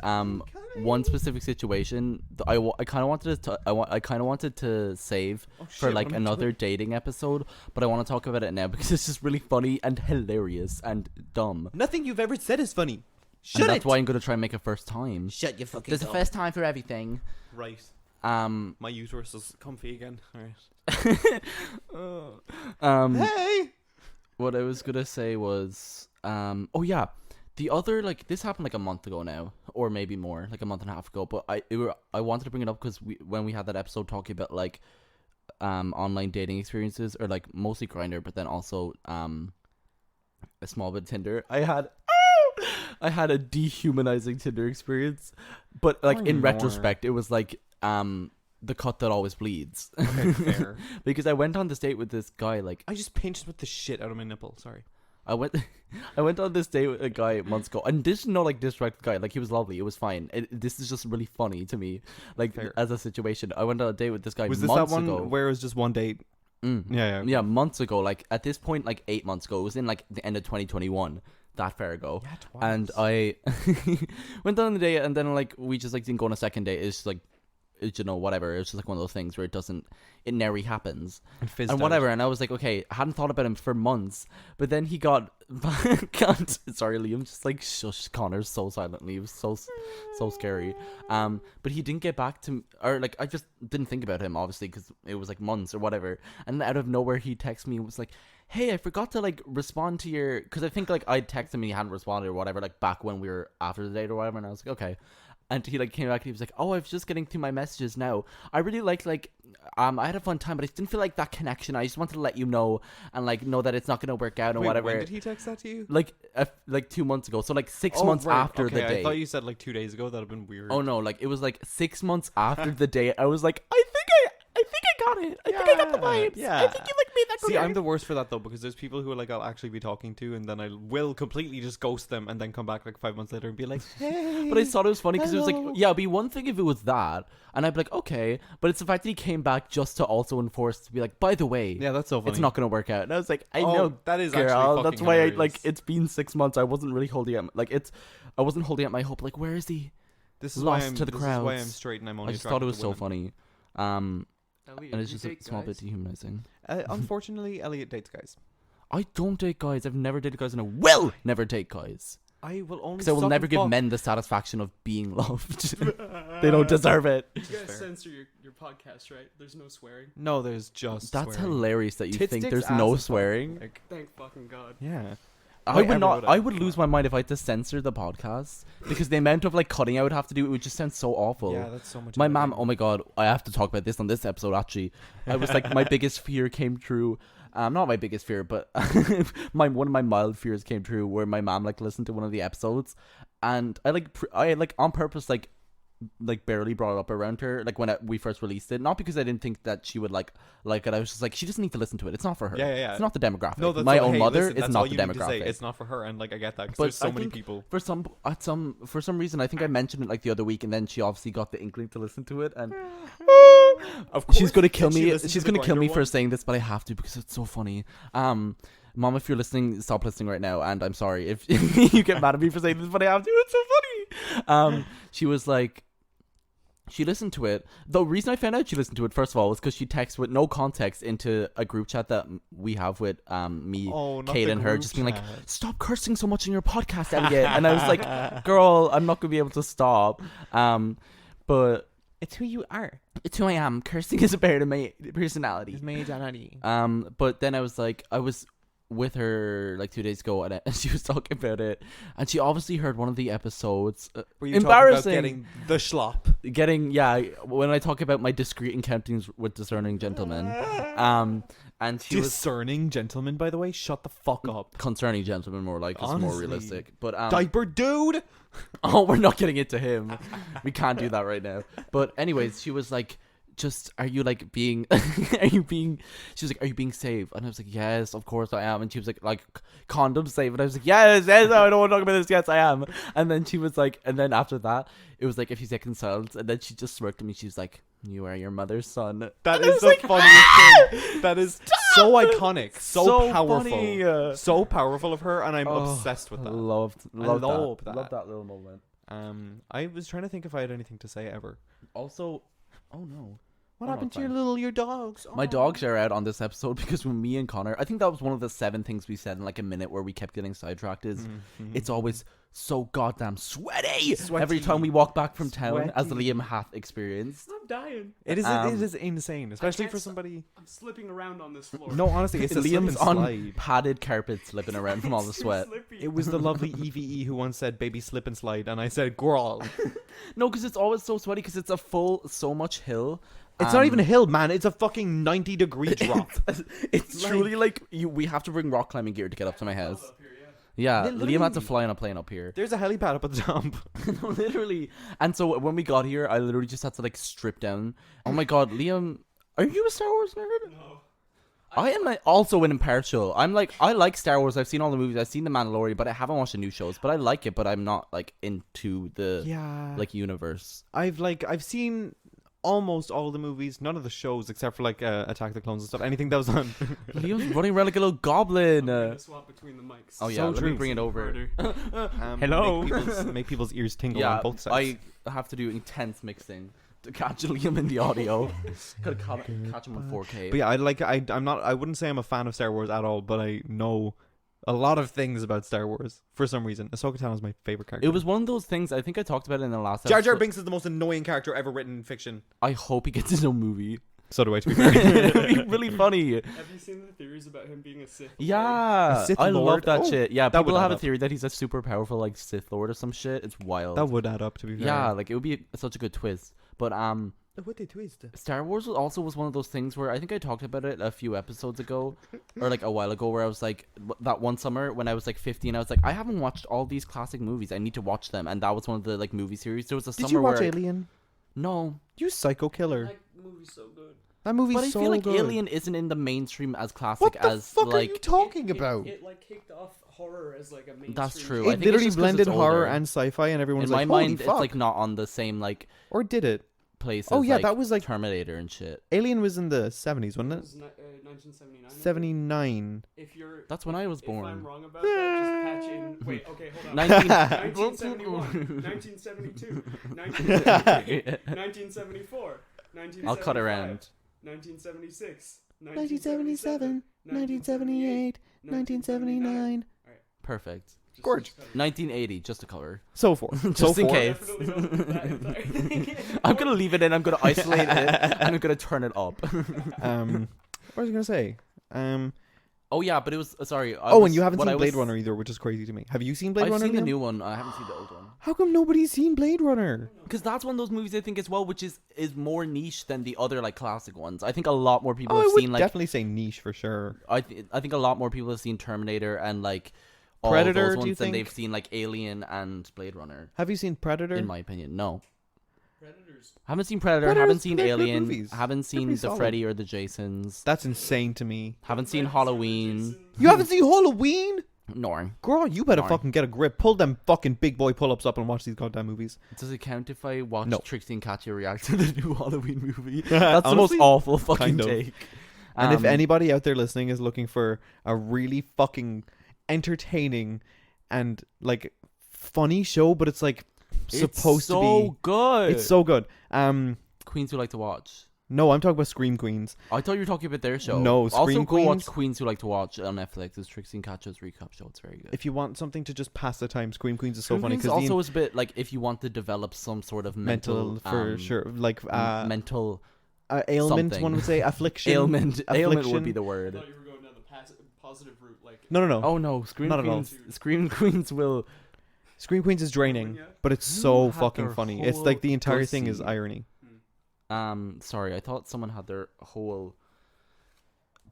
one specific situation that I kind of wanted to I kind of wanted to save for like another dating episode, but I want to talk about it now because it's just really funny and hilarious and dumb. Nothing you've ever said is funny. And that's why I'm gonna try and make a first time. Shut your fucking. There's a first time for everything. Right. Um. My uterus is comfy again. All right. Hey. What I was gonna say was oh yeah, the other like this happened like a month ago now, or maybe more, like a month and a half ago. But I wanted to bring it up because when we had that episode talking about like online dating experiences or like mostly Grindr, but then also a small bit of Tinder. I had a dehumanizing Tinder experience, but like in retrospect, it was like the cut that always bleeds. Okay, fair. Because I went on this date with this guy like. I just pinched with the shit out of my nipple. Sorry. I went on this date with a guy months ago, and this is no like disrespect guy. Like he was lovely, it was fine. This is just really funny to me, like Fair. as a situation. I went on a date with this guy. Was this months that one ago. where it was just one date? Yeah. Yeah, months ago. Like at this point, like 8 months ago. It was in like the end of 2021. That fair ago. Yeah, twice. And I went on the date, and then like we just like didn't go on a second date. It's just like. You know, whatever. It's just like one of those things where it never happens. And whatever. And I was like, okay, I hadn't thought about him for months. But then he got sorry, Liam, just like shush Connor so silently. It was so scary. But he didn't get back to me, or like I just didn't think about him, obviously, because it was like months or whatever. And out of nowhere, he texted me and was like, hey, I forgot to like respond to your, because I think like I texted him and he hadn't responded or whatever, like back when we were after the date or whatever. And I was like, okay. And he like came back and he was like, oh, I was just getting through my messages now. I really like I had a fun time, but I just didn't feel like that connection. I just wanted to let you know and like know that it's not going to work out and whatever. When did he text that to you? Like 2 months ago. So like 6 months right. after the date. I thought you said like 2 days ago. That'd have been weird. Oh no, like it was like 6 months after the date. I was like, I think I got it. I think I got the vibes. Yeah. I think you like made that clear. See, I'm the worst for that though, because there's people who are like I'll actually be talking to, and then I will completely just ghost them, and then come back like 5 months later and be like, hey. But I thought it was funny because it was hello. like, yeah, it'd be one thing if it was that, and I'd be like, okay, but it's the fact that he came back just to also enforce to be like, by the way, Yeah, that's so funny. it's not gonna work out. And I was like, I Oh, know, that is girl. actually That's fucking why hilarious. I like. It's been 6 months. I wasn't really holding out. I wasn't holding out my hope. Like, where is he? This is lost why I'm to the this is why crowds. I'm straight and I'm I only just thought it was attracted so to women. funny. Elliot, And it's you just a date small bit guys? dehumanizing. Unfortunately, Elliot dates guys. I don't date guys. I've never dated guys, and I will never date guys. I will only. Because I will suck never and give fuck. men the satisfaction of being loved. They don't deserve it. You is guys fair. censor your podcast, right? There's no swearing. No, there's just. That's swearing. hilarious that you Tits, think dicks, there's ass, no and fuck. swearing. Like, Thank fucking God. yeah. I would not. I have. would lose my mind if I had to censor the podcast because the amount of like cutting I would have to do, it would just sound so awful. Yeah, that's so much. My editing. mom, oh my god, I have to talk about this on this episode actually. I was like, my biggest fear came true. Not my biggest fear, but one of my mild fears came true, where my mom like listened to one of the episodes, and I on purpose barely brought it up around her, like when we first released it, not because I didn't think that she would like it. I was just like, she doesn't need to listen to it. It's not for her. Yeah. It's not the demographic. No, that's my all, own hey, mother listen, is that's not all the you need to say. demographic. It's not for her, and like I get that because But there's so I many think people. For some reason, I think I mentioned it like the other week, and then she obviously got the inkling to listen to it, and Of course, she's gonna kill did she me. listen to She's the gonna kill Grindr me for one? saying this, but I have to because it's so funny. Mom, if you're listening, stop listening right now, and I'm sorry if you get mad at me for saying this, but I have to. It's so funny. She was like, she listened to it. The reason I found out she listened to it, first of all, was because she texted with no context into a group chat that we have with me, Oh, not Kate, the and her, group just being like, chat. "Stop cursing so much in your podcast, Elliot." And I was like, "Girl, I'm not gonna be able to stop." But It's who you are. it's who I am. Cursing is a part of my personality. It's my identity. But then I was with her like 2 days ago, and she was talking about it, and she obviously heard one of the episodes. Were you talking Embarrassing. about getting the schlop? When I talk about my discreet encounters with discerning gentlemen, and she was Discerning gentleman, by the way. Shut the fuck up. concerning gentlemen, more like just more Honestly. realistic. But Diaper dude. oh, we're not getting into him. We can't do that right now. But anyways, she was like, are you like being she was like, are you being safe? And I was like, yes, of course I am. And she was like condom safe. And I was like, yes, I don't want to talk about this. Yes, I am. And then she was like, and then after that it was like a few seconds silence, and then she just smirked at me. She was like, you are your mother's son. That And I is was the like, funniest thing. That is so iconic, so powerful, funny. so powerful of her, and I'm obsessed with that. Loved love that. that. Loved that little moment. I was trying to think if I had anything to say ever. Also, oh no. What I'm happened not to fine. your dogs? My dogs are out on this episode because when me and Connor, I think that was one of the 7 things we said in like a minute where we kept getting sidetracked, is it's always so goddamn sweaty every time we walk back from town, as Sweaty. Liam hath experienced. I'm dying. It is insane, especially can't for s- somebody. I'm slipping around on this floor. No, honestly, it's a slip Liam's and on slide. padded carpet slipping around from all the It's too sweat. slippy. It was the lovely EVE who once said, "Baby, slip and slide," and I said, "Girl." No, because it's always so sweaty because it's so much hill. It's not even a hill, man. It's a fucking 90-degree drop. It's truly like we have to bring rock climbing gear to get up to my house. Up here, yeah. Yeah, Literally. Liam had to fly on a plane up here. There's a helipad up at the top. No, literally. And so when we got here, I literally just had to like strip down. Oh my god, Liam, are you a Star Wars nerd? No. I am also an impartial. I like Star Wars. I've seen all the movies. I've seen The Mandalorian, but I haven't watched the new shows. But I like it. But I'm not like into the universe. I've seen almost all the movies, none of the shows except for like Attack of the Clones and stuff. Anything that was on. Liam's running around like a little goblin. I'm gonna swap between the mics. Oh yeah, So let me true. bring it over. Murder. Hello. Make people's ears tingle Yeah, on both sides. I have to do intense mixing to catch Liam in the audio. Gotta catch him on 4K. But yeah, I wouldn't say I'm a fan of Star Wars at all, but I know a lot of things about Star Wars for some reason. Ahsoka Tano is my favorite character. It was one of those things. I think I talked about it in the last Jar Jar episode. Binks is the most annoying character ever written in fiction. I hope he gets his own movie. So do I, to be fair. It'd be really funny. Have you seen the theories about him being a Sith? Lord? Yeah, A Sith I love Lord? that Oh, shit. Yeah, that people would have add a up. theory that he's a super powerful like Sith Lord or some shit. It's wild. That would add up, to be fair. Yeah, like it would be such a good twist. But What they twist? Star Wars was one of those things where I think I talked about it a few episodes ago, or like a while ago, where I was like, that one summer when I was like 15, I was like, I haven't watched all these classic movies. I need to watch them, and that was one of the like movie series. There was a Did summer you watch where Alien? no, You psycho killer. Like, the movie's so good. That movie's but I so feel like good. Alien isn't in the mainstream as classic What the as fuck are like. you talking It- about? It like kicked off horror as like a mainstream. That's true. I It think it's literally just 'cause blended it's horror older. and sci-fi, and everyone's in like, my "Holy mind, fuck!" it's like not on the same like Or did it? place. Oh as, yeah, like, that was like Terminator and shit. Alien was in the 70s, It wasn't it? was 1979. I think. 79. If you're. That's when I was If I'm born. wrong about that, just patch in. Wait, okay, hold on. 19. 1971, 1972, 1973, 1974, 1975, I'll cut around. 1976, 1977, 1978, 1979. Perfect. Gorge. 1980, just to cover. So forth. Just so in forth. case. Definitely don't know that entire thing. I'm gonna leave it in. I'm gonna isolate it, and I'm gonna turn it up. What was I gonna say? Oh yeah, but it was sorry. And you haven't seen Blade Runner either, which is crazy to me. Have you seen Blade I've Runner? seen the Liam? new one. I haven't seen the old one. How come nobody's seen Blade Runner? Because that's one of those movies I think as well, which is more niche than the other like classic ones. I think a lot more people I have would seen like definitely say niche for sure. I think a lot more people have seen Terminator and like all Predator, those do you ones than think? they've seen like Alien and Blade Runner. Have you seen Predator? In my opinion, no. Predators. Haven't seen Predator. Predators, Haven't seen they're good Alien. movies. Haven't seen pretty the solid. Freddy or the Jasons. That's insane to me. Haven't seen Halloween. You haven't seen Halloween? No. Girl, you better Sorry. fucking get a grip. Pull them fucking big boy pull-ups up and watch these goddamn movies. Does it count if I watch No. Trixie and Katya react to the new Halloween movie? That's the most Honestly, awful fucking kind of. take. And if anybody out there listening is looking for a really fucking entertaining and like funny show, but it's like supposed to be good. it's so good. Queens Who Like to Watch. No, I'm talking about Scream Queens. I thought you were talking about their show. No, also Scream go watch Queens. Queens Who Like to Watch on Netflix. It's Trixie and Katya's recap show. It's very good. If you want something to just pass the time, Scream Queens is so Scream funny Queens because also is a bit like if you want to develop some sort of mental for sure, like mental ailment. something. One would say affliction. ailment. Ailment would be Affliction. the I word. thought you were going down the positive route, like. No. Oh no, Scream Not at all. Queens. Scream Queens will. Scream Queens is draining, Yeah. but it's You so have fucking their funny. It's whole like the entire thing is pussy. irony. Sorry, I thought someone had their whole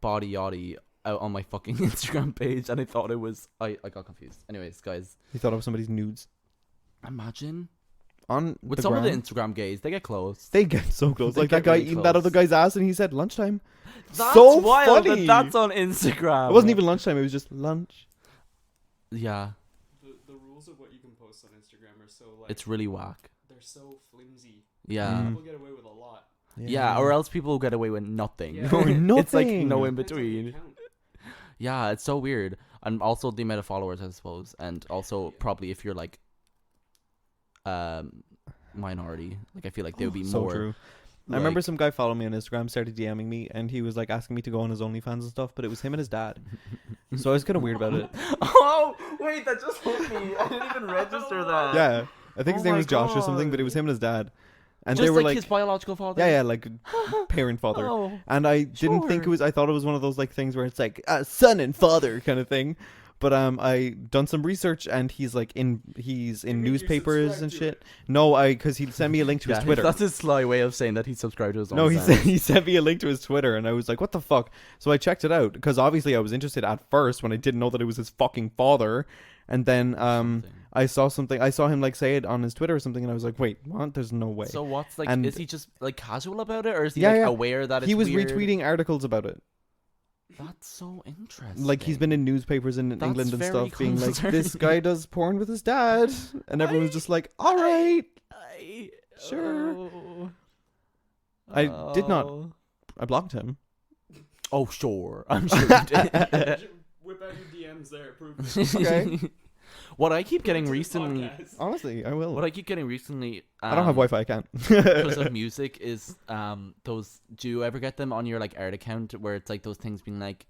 body yachty out on my fucking Instagram page, and I thought it was. I got confused. Anyways, guys, You thought of somebody's nudes imagine on with the some of the ground. Instagram gays, they get close. They get so close. They Like that get guy really eating that close. other guy's ass, and he said lunchtime. That's so wild funny. that that's on Instagram. It wasn't even lunchtime. It was just lunch. Yeah, The rules of what you can post on Instagram are so like. it's really whack. They're so flimsy. Yeah. Mm. People get away with a lot. Yeah, or else people get away with nothing. Yeah. Or It's like nothing. no in Depends on the between. account. Yeah, it's so weird. And also the amount of followers, I suppose. And also probably if you're like minority. Like I feel like they would be so more true. I like- remember some guy followed me on Instagram, started DMing me, and he was like asking me to go on his OnlyFans and stuff, but it was him and his dad. So I was kind of weird about it. Oh wait, that just hit me. I didn't even register that. Yeah, I think his Oh name my was Josh or something, God. but it was him and his dad. And Just they were like like, his biological father. yeah, like parent father. Oh. And I didn't think it Sure. was. I thought it was one of those like things where it's like son and father kind of thing. But I done some research, and he's like he's in You mean you newspapers subscribe and to shit. it? No, because he sent me a link to his Twitter. That's his sly way of saying that he subscribed to his No, he OnlyFans. said he sent me a link to his Twitter, and I was like, "What the fuck?" So I checked it out because obviously I was interested at first when I didn't know that it was his fucking father, and then Something. I saw something. I saw him like say it on his Twitter or something, and I was like, "Wait, what? There's no way." So what's like? And- Is he just like casual about it, or is he Yeah, like yeah. aware that it's he was weird? retweeting articles about it. That's so interesting. Like he's been in newspapers in That's England and very stuff, being like, concerning. "This guy does porn with his dad," and everyone's just like, "All right." Sure. Oh. I did not- Oh. I blocked him. Oh sure, I'm sure you did. Whip out your DMs there. Prove it. Okay. What I keep getting To the recently, podcast. Honestly, I will. what I keep getting recently, I don't have Wi-Fi. I can't. because of music is those. Do you ever get them on your like art account where it's like those things being like,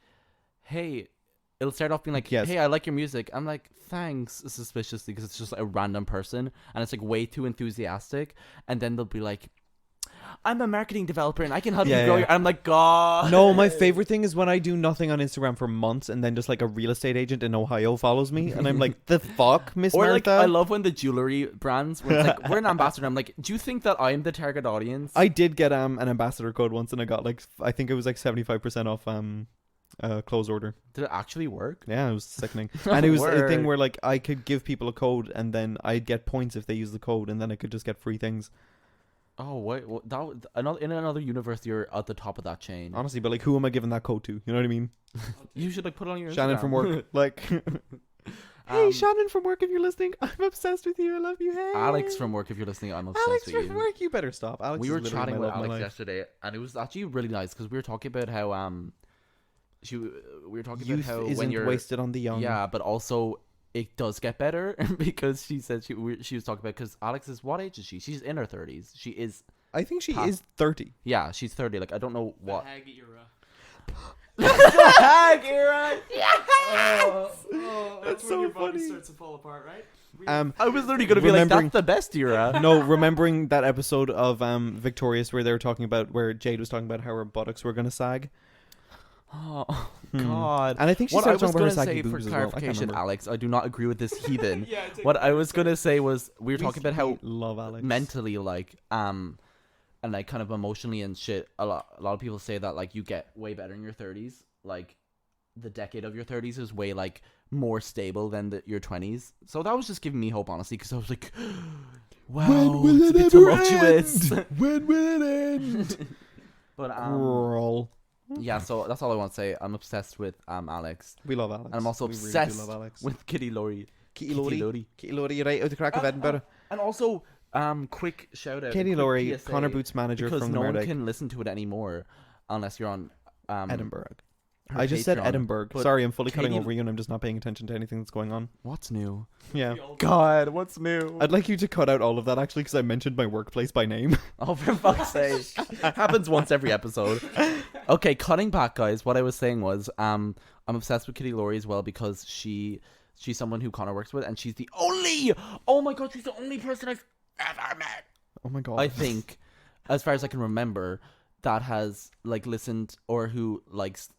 hey, it'll start off being like, Yes. hey, I like your music. I'm like, thanks, suspiciously, because it's just a random person and it's like way too enthusiastic, and then they'll be like, I'm a marketing developer and I can help Yeah, you grow yeah. your. I'm like, God. No, my favorite thing is when I do nothing on Instagram for months, and then just like a real estate agent in Ohio follows me, and I'm like, "The fuck, Miss Or like, Martha?" I love when the jewelry brands, where it's like, we're an ambassador. I'm like, do you think that I'm the target audience? I did get an ambassador code once, and I got like I think it was like 75% off clothes order. Did it actually work? Yeah, it was sickening. And it was a thing Word. where like I could give people a code, and then I'd get points if they use the code, and then I could just get free things. Oh wait, in another universe, you're at the top of that chain. Honestly, but like, who am I giving that code to? You know what I mean? You should like put it on your Shannon Instagram. from work. Like, hey, Um, Shannon from work, if you're listening, I'm obsessed with you. I love you. Hey, Alex from work, if you're listening, I'm obsessed Alex with from you. work, you better stop. Alex, We is were literally chatting my with love of my Alex life. yesterday, and it was actually really nice because we were talking about how we were talking Youth about how isn't when you're wasted on the young. yeah, but also it does get better because she said she was talking about because Alex is what age is she? She's in her 30s. She is I think she Past- is 30. yeah, she's 30. Like I don't know The what. hag era. Hag era. Oh, that's when so your body funny. starts to fall apart, right? I was literally gonna be like, Remembering- that's the best era. No, remembering that episode of Victorious where they were talking about where Jade was talking about how her buttocks were gonna sag. Oh Hmm. God. And I think she What I started was talking about gonna her say saggy for boobs as well. I can't clarification, remember. Alex, I do not agree with this heathen. Yeah, take What I that was back. gonna say was we were talking about how We love Alex. mentally and like kind of emotionally and shit. A lot of people say that like you get way better in your 30s. Like the decade of your 30s is way like more stable than your 20s. So that was just giving me hope, honestly, because I was like, wow, When will it's a it bit ever tumultuous. end? When will it end? But Girl. yeah, so that's all I want to say. I'm obsessed with Alex. We love Alex. And I'm also We really do obsessed love Alex. with Kitty Laurie. Katie Laurie. Katie Laurie, you're right out the crack of Edinburgh. And also, quick shout out. Katie quick Laurie, PSA, Connor Booth's manager because from no the one Murdoch. can listen to it anymore unless you're on Edinburgh. her I just said Patreon. Edinburgh. But Sorry, I'm fully cutting Katie- over you and I'm just not paying attention to anything that's going on. What's new? Yeah. God, what's new? I'd like you to cut out all of that actually because I mentioned my workplace by name. Oh, for fuck's sake! Happens once every episode. Okay, cutting back, guys. What I was saying was, I'm obsessed with Kitty Laurie as well because she's someone who Connor works with, and she's the only. Oh my God, she's the only person I've ever met. Oh my God. I think, as far as I can remember, that has like listened or who likes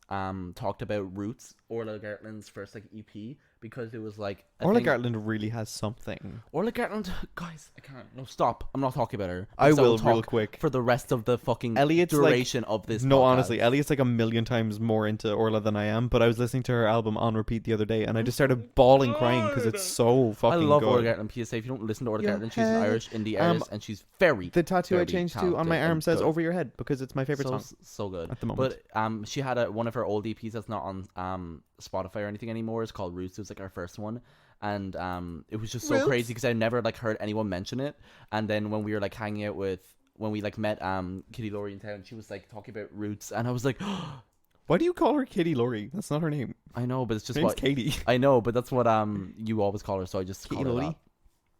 talked about Roots, Orla Gartland's first like EP, because it was like Orla Gartland really has something. Orla Gartland, guys, I can't. No, stop. I'm not talking about her. I because will talk real quick. for the rest of the fucking Elliot's duration of this. No, podcast. honestly, Elliot's like a million times more into Orla than I am. But I was listening to her album on repeat the other day, and I just started bawling, crying because it's so I fucking love good. Orla Gartland. PSA, if you don't listen to Orla Your Gartland, she's an head. Irish indie artist, and she's very The tattoo I very changed to on my talented arm and says good. "Over Your Head" because it's my favorite song so good. at the moment. But she had one of her old EPs that's not on Spotify or anything anymore. It's called Roots. It was like our first one, and it was just so Roots? crazy because I never like heard anyone mention it. And then when we were like hanging out when we like met Kitty Laurie in town, she was like talking about Roots, and I was like, Why do you call her Katie Laurie? That's not her name. I know, but it's just Her name's what Katie. I know, but that's what you always call her, so I just Katie call her Laurie? that.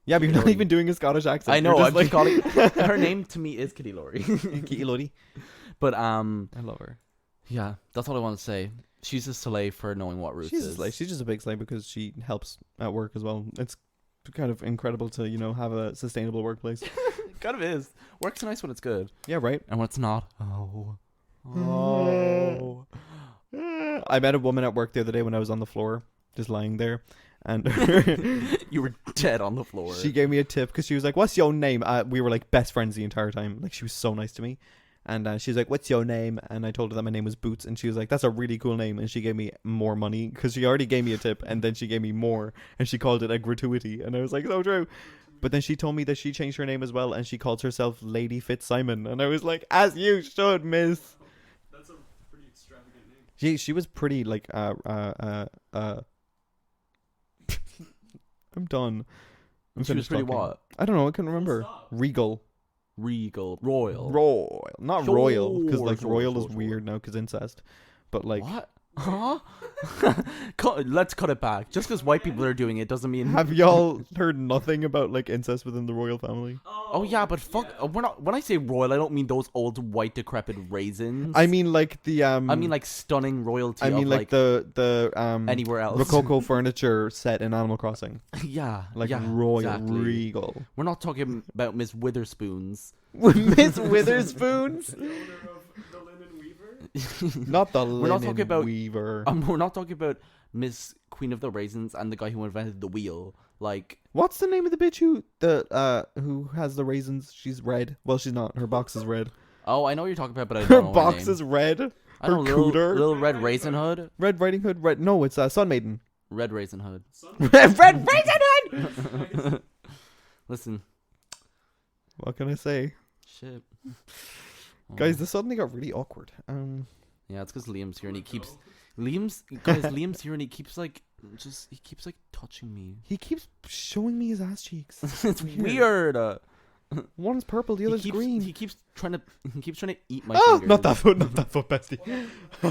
Yeah, but you're not Laurie. even doing a Scottish accent. I know, You're I'm just just calling her name to me is Kitty Laurie. Katie Laurie. But I love her. yeah, that's all I want to say. She's a slay for knowing what Roots She's is. she's just a big slay because she helps at work as well. It's kind of incredible to have a sustainable workplace. It kind of is. Work's nice when it's good, Yeah, right. and when it's not, oh. I met a woman at work the other day when I was on the floor, just lying there, and You were dead on the floor. she gave me a tip because she was like, "What's your name?" We were like best friends the entire time. Like she was so nice to me, and she's like, "What's your name?" And I told her that my name was Boots, and she was like, "That's a really cool name." And she gave me more money because she already gave me a tip, and then she gave me more, and she called it a gratuity, and I was like, "So true." But then she told me that she changed her name as well, and she calls herself Lady Fitzsimon, and I was like, "As you should, Miss." That's a pretty extravagant name. She was pretty like I'm done. I'm She was finished pretty talking. what? I don't know. I couldn't remember. Stop. Regal, Regal, royal. royal, not royal, because like Sure, royal sure, is sure. weird now because incest. But like, What? Huh? Let's cut it back. Just because white people are doing it doesn't mean. have y'all heard nothing about like incest within the royal family? Oh yeah, but fuck. We're not. When I say royal, I don't mean those old white decrepit raisins. I mean like the I mean like stunning royalty. I mean of, like the anywhere else. Rococo furniture set in Animal Crossing, Yeah, like yeah, royal, exactly. regal. We're not talking about Miss Witherspoons. Miss Witherspoons, The owner of the Linen Weaver. not the We're not linen talking about- weaver. We're not talking about Miss Queen of the Raisins and the guy who invented the wheel. Like, What's the name of the bitch who has the raisins? She's red. Well, she's not. Her box is red. oh, I know what you're talking about, but I Her don't know box name. is red. I know her little, cooter. little Red Raisin Hood. Red Riding Hood. Red. No, it's Sun Maiden. Red Raisin Hood. Red Raisin Hood. Listen, What can I say, shit. guys? Oh. This suddenly got really awkward. Yeah, it's because Liam's here and he keeps Liam's here and he keeps like touching me. He keeps showing me his ass cheeks. It's weird. One's purple, the other's green. He keeps trying to eat my Oh, fingers. not that foot, bestie.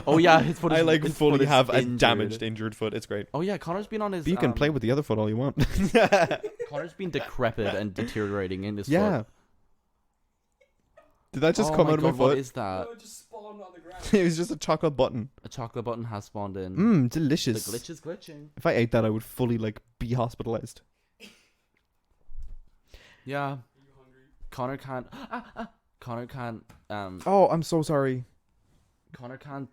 Oh yeah, his foot. Is, I like his foot fully is have a injured. damaged, injured foot. It's great. Oh yeah, Connor's been on his. But you can play with the other foot all you want. Connor's been decrepit and deteriorating in his Yeah. foot. Did that just Oh come my out of my God, What foot? is that? Oh, it just spawned on the ground. It was just a chocolate button. A chocolate button has spawned in. The Delicious. glitch is glitching. If I ate that, I would fully like be hospitalized. Yeah. Are you hungry? Connor can't. Connor can't. Oh, I'm so sorry. Connor can't.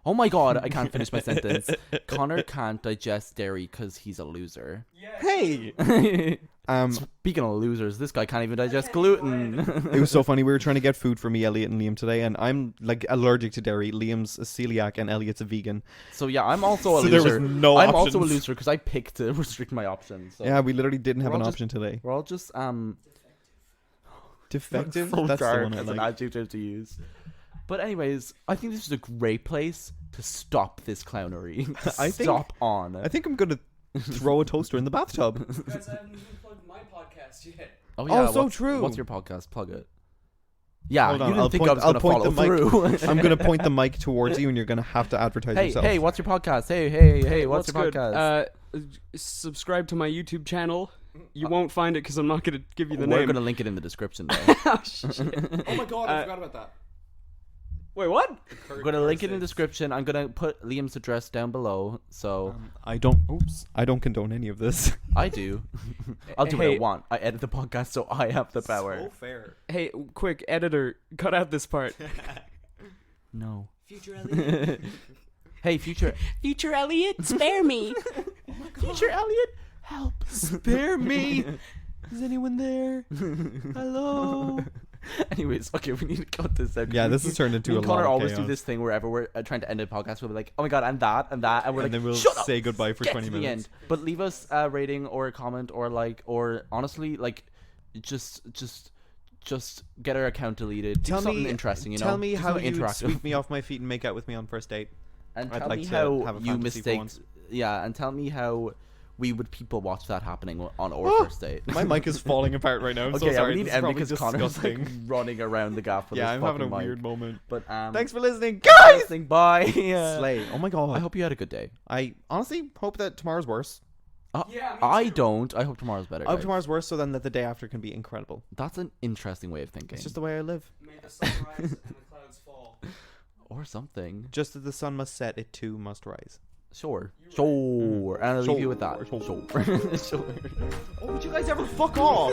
Oh my god, I can't finish my sentence. Connor can't digest dairy because he's a loser. Hey. Speaking of losers, this guy can't even digest gluten. It was so funny. We were trying to get food for me, Elliot, and Liam today, and I'm like allergic to dairy. Liam's a celiac, and Elliot's a vegan. So yeah, I'm also a So loser. there was no I'm options. also a loser because I picked to restrict my options. So Yeah, we literally didn't have We're an all option today. we're all just Defective. so That's the dark one I as an like. adjective to use. But anyways, I think this is a great place to stop this clownery. I think- Stop on. I think I'm gonna throw a toaster in the bathtub. Guys, I haven't even plugged my podcast yet. Oh Oh, so what's- true. What's your podcast? Plug it. Yeah, Hold you on, didn't I'll think point- I was I'll gonna point follow the mic. through. I'm gonna point the mic towards you, and you're gonna have to advertise Hey, yourself. hey, what's your podcast? Hey, what's your good? podcast? Subscribe to my YouTube channel. You won't find it because I'm not gonna give you the We're name. gonna link it in the description though. Oh, shit. Oh my god, I forgot about that. Wait, what? I'm gonna link it in the description. I'm gonna put Liam's address down below. So I don't condone any of this. I do. I'll do what I Hey. want. I edit the podcast, so I have the power. fair. Hey, quick editor, cut out this part. No. Future Elliot. Hey, future Future Elliot, spare me. future Elliot, help. Spare me. Is anyone there? Hello. Anyways, okay, we need to cut this out. Yeah, this Me has turned into and a lot Connor of always chaos. do this thing wherever we're trying to end a podcast. We'll be like, oh my god, and that, and we're And like, then we'll shut up. say goodbye for Get 20 to the minutes. end. But leave us a rating or a comment or like, or honestly, like, just get our account deleted. Do something interesting, you know. Tell me Do how something you interactive. sweep me off my feet and make out with me on first date. And I'd tell like me to how have a you fantasy for once. mistaked. Yeah, and tell me how we would people watch that happening on our Oh, first date. My mic is falling apart right now. I'm Okay, so yeah, sorry. we need This to is end probably because Connor's like disgusting. running around the gaff with Yeah, his I'm having a fucking mic. weird moment. But Thanks for listening, guys. guys. Listening. Bye. Yeah. Slay. Oh my god. I hope you had a good day. I honestly hope that tomorrow's worse. Yeah, me I too. don't. I hope tomorrow's better. I hope guys. tomorrow's worse, so then that the day after can be incredible. That's an interesting way of thinking. It's just the way I live. May the sun rise and the clouds fall. Or something. Just as the sun must set, it too must rise. Sure. You're Sure. And I'll leave you with that. Sure. Sure. Sure. Oh, would you guys ever fuck off?